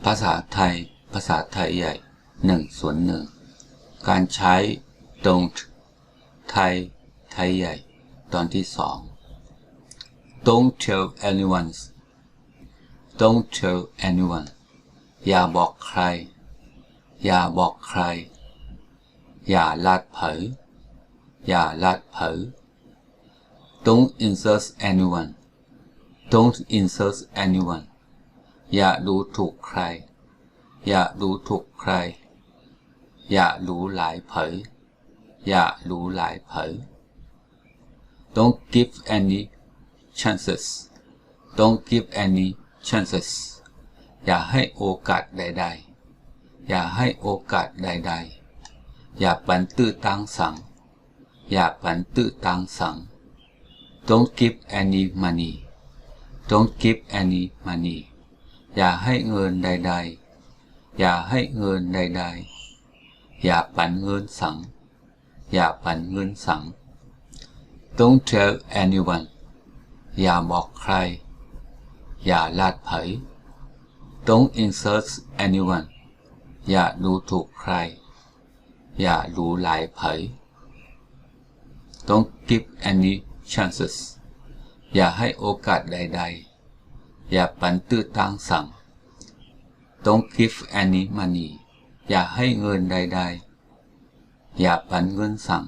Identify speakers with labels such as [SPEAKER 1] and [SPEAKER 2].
[SPEAKER 1] ภาษาไทยใหญ่1:1การใช้ don't ไทยใหญ่ตอนที่2 don't tell anyone อย่าบอกใครอย่าลัดเผยdon't insult anyone อย่าดูถูกใครอย่ารู้หลายเผยdon't give any chances อย่าให้โอกาสใดๆอย่าปันตื้อตังสังdon't give any money อย่าให้เงินใดๆอย่าปันเงินสังdon't tell anyone อย่าบอกใครอย่าลัดเผย don't insult anyone อย่าดูถูกใครอย่ารู้หลายเผย don't give any chances อย่าให้โอกาสใดๆอย่าปันตื้อตังสัง don't give any money อย่าให้เงินใดๆอย่าปันเงินสัง